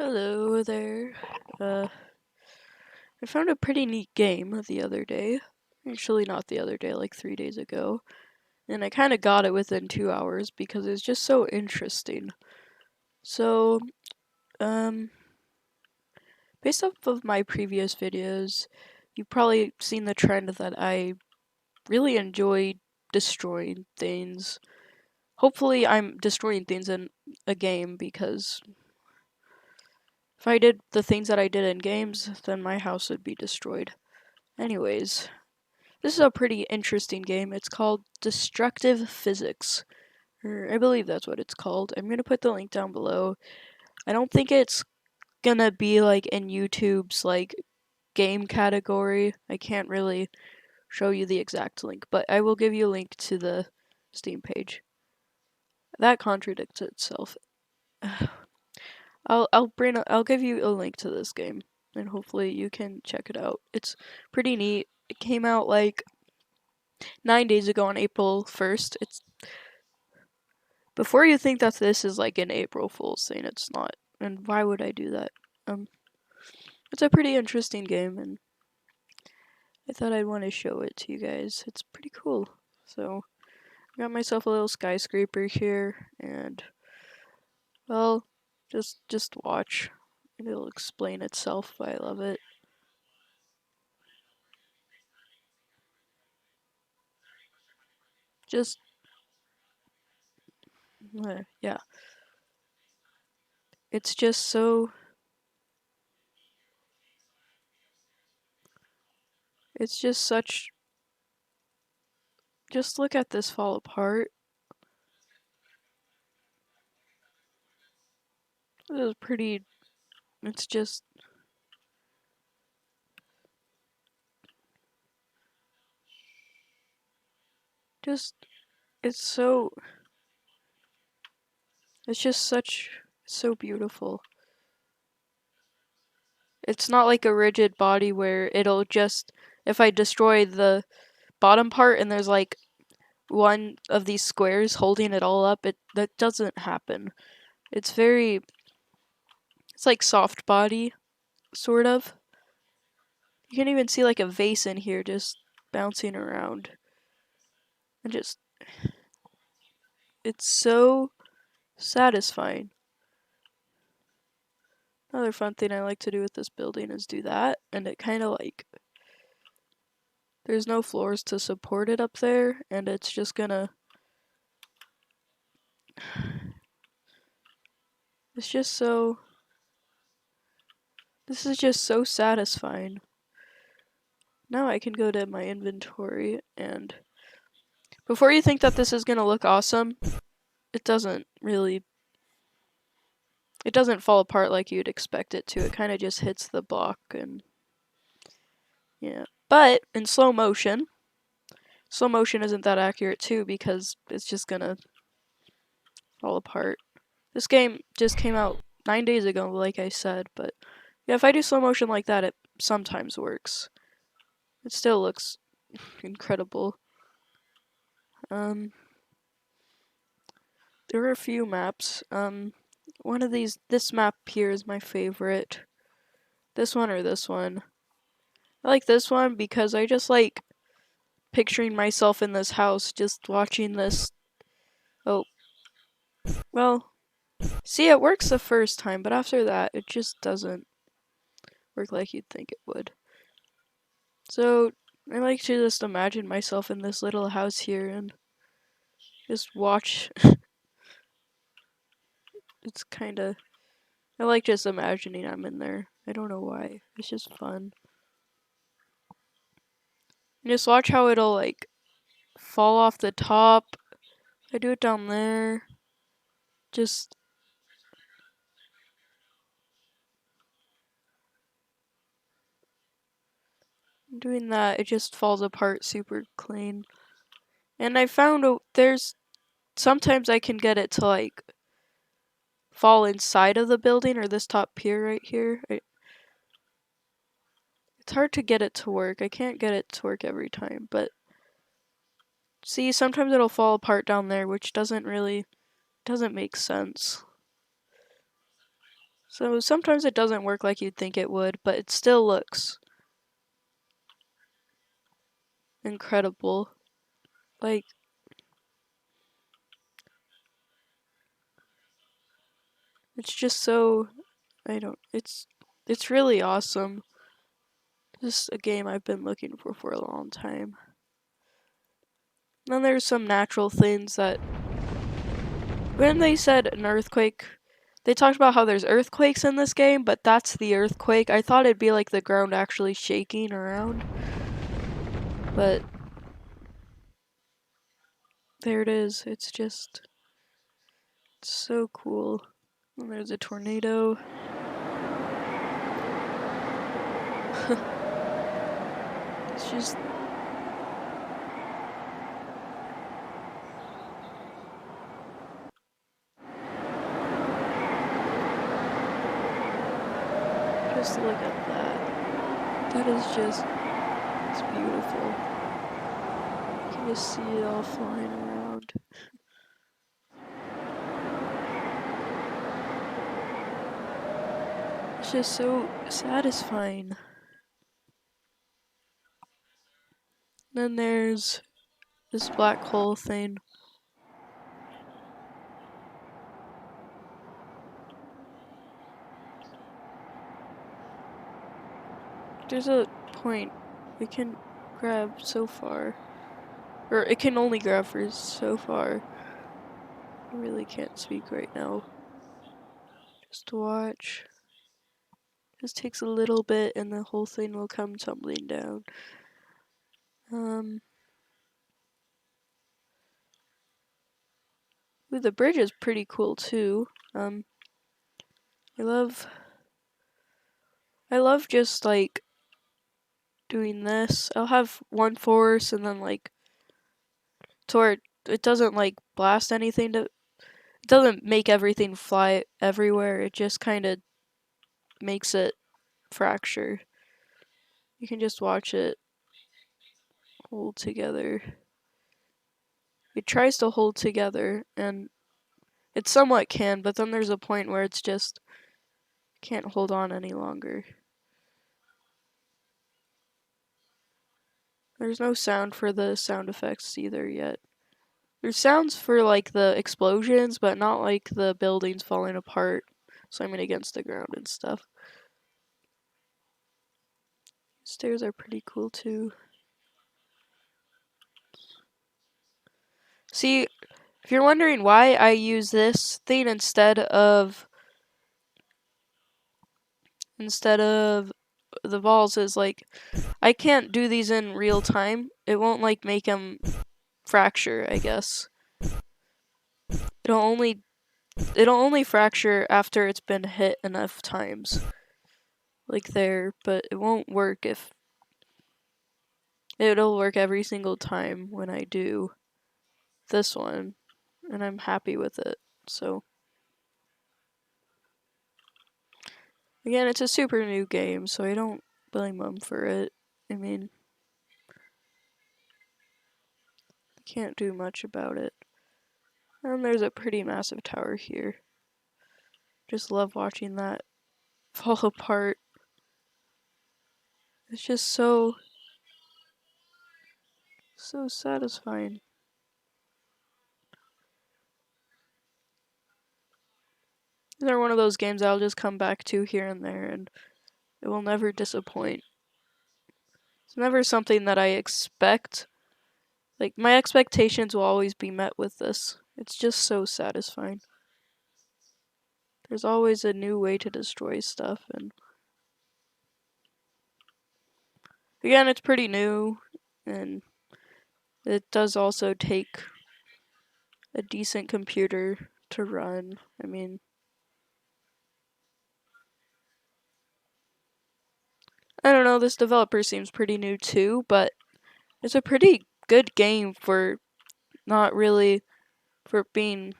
Hello there. I found a pretty neat game the other day. Actually, not the other day, like 3 days ago. And I kind of got it within 2 hours because it's just so interesting. So, um, based off of my previous videos, you've probably seen the trend that I really enjoy destroying things. Hopefully, I'm destroying things in a game because if I did the things that I did in games, then my house would be destroyed. Anyways, this is a pretty interesting game. It's called Destructive Physics. Or I believe that's what it's called. I'm gonna put the link down below. I don't think it's gonna be like in YouTube's like game category. I can't really show you the exact link, but I will give you a link to the Steam page. That contradicts itself. I'll give you a link to this game and hopefully you can check it out. It's pretty neat. It came out like 9 days ago on April 1st. It's before you think that this is like an April Fool's thing, it's not. And why would I do that? Um, it's a pretty interesting game, and I thought I'd want to show it to you guys. It's pretty cool. So, I got myself a little skyscraper here, and well, just watch. It'll explain itself. I love it. Just yeah, it's just so. It's just such. Just look at this fall apart. It is pretty. It's just it's so it's just so beautiful. It's not like a rigid body where it'll just if I destroy the bottom part and there's like one of these squares holding it all up, that doesn't happen. It's very it's like soft body sort of. You can even see like a vase in here just bouncing around. And just it's so satisfying. Another fun thing I like to do with this building is do that, and it kind of like there's no floors to support it up there, and it's just gonna. It's just so. This is just so satisfying. Now I can go to my inventory, and before you think that this is gonna look awesome, it doesn't really. It doesn't fall apart like you'd expect it to. It kind of just hits the block, and yeah. But in slow motion isn't that accurate too because it's just gonna fall apart. This game just came out 9 days ago, like I said, but yeah, if I do slow motion like that, it sometimes works. It still looks incredible. Um, there are a few maps. One of this map here is my favorite. This one or this one. I like this one because I just like picturing myself in this house, just watching this. Oh, well, see, it works the first time, but after that, it just doesn't work like you'd think it would. So, I like to just imagine myself in this little house here and just watch. It's kinda. I like just imagining I'm in there. I don't know why. It's just fun. And just watch how it'll, like, fall off the top. I do it down there. Just. Doing that, it just falls apart super clean. And I found there's. Sometimes I can get it to, like, fall inside of the building or this top pier right here. It's hard to get it to work. I can't get it to work every time, but see, sometimes it'll fall apart down there, which doesn't make sense. So sometimes it doesn't work like you'd think it would, but it still looks incredible. Like, it's just so, it's really awesome. This is a game I've been looking for a long time. Then there's some natural things that, when they said an earthquake, they talked about how there's earthquakes in this game, but that's the earthquake. I thought it'd be like the ground actually shaking around. But there it is. It's so cool. And there's a tornado. It's just look at that. That is it's beautiful. You can just see it all flying around. It's just so satisfying. Then there's this black hole thing. There's a point. It can grab so far. Or it can only grab for so far. I really can't speak right now. Just watch. Just takes a little bit and the whole thing will come tumbling down. Ooh, the bridge is pretty cool too. I love just like doing this. I'll have one force and then like to where it doesn't like blast anything to, it doesn't make everything fly everywhere. It just kind of makes it fracture. You can just watch it hold together. It tries to hold together and it somewhat can, but then there's a point where it's just can't hold on any longer. There's no sound for the sound effects either yet. There's sounds for like the explosions, but not like the buildings falling apart, slamming against the ground and stuff. Stairs are pretty cool too. See, if you're wondering why I use this thing instead of the balls, is like I can't do these in real time. It won't like make them fracture, I guess. It'll only it'll only fracture after it's been hit enough times. Like there, but it won't work if it'll work every single time when I do this one, and I'm happy with it. So again, it's a super new game, so I don't blame them for it. I mean, can't do much about it. And there's a pretty massive tower here. Just love watching that fall apart. It's just so satisfying. They're one of those games I'll just come back to here and there, and it will never disappoint. It's never something that I expect. Like, my expectations will always be met with this. It's just so satisfying. There's always a new way to destroy stuff, and again, it's pretty new, and it does also take a decent computer to run. I mean, I don't know, this developer seems pretty new too, but it's a pretty good game for not really, for being,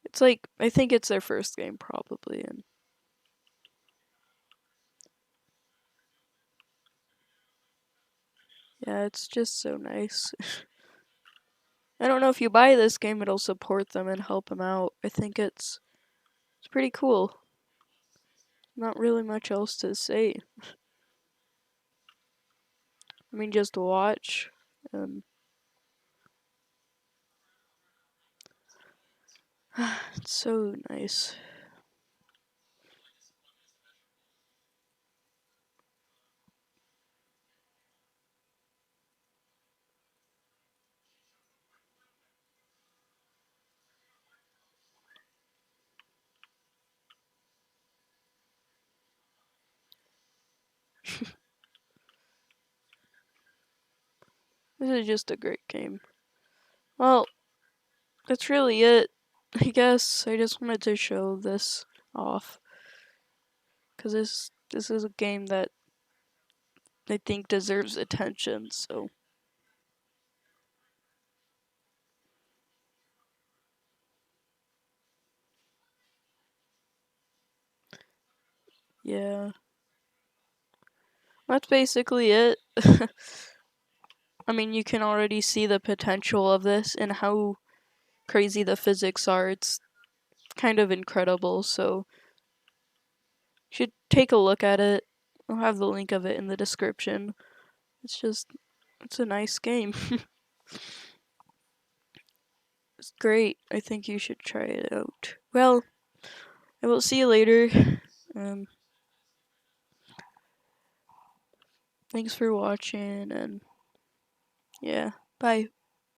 it's like, I think it's their first game probably, and yeah, it's just so nice. I don't know if you buy this game, it'll support them and help them out. I think it's It's pretty cool. Not really much else to say. I mean, just watch. And it's so nice. This is just a great game. Well, that's really it. I guess I just wanted to show this off because this is a game that I think deserves attention. So yeah, that's basically it. I mean, you can already see the potential of this and how crazy the physics are. It's kind of incredible. So you should take a look at it. I'll have the link of it in the description. It's a nice game. It's great. I think you should try it out. Well, I will see you later. Um, thanks for watching, and yeah, bye.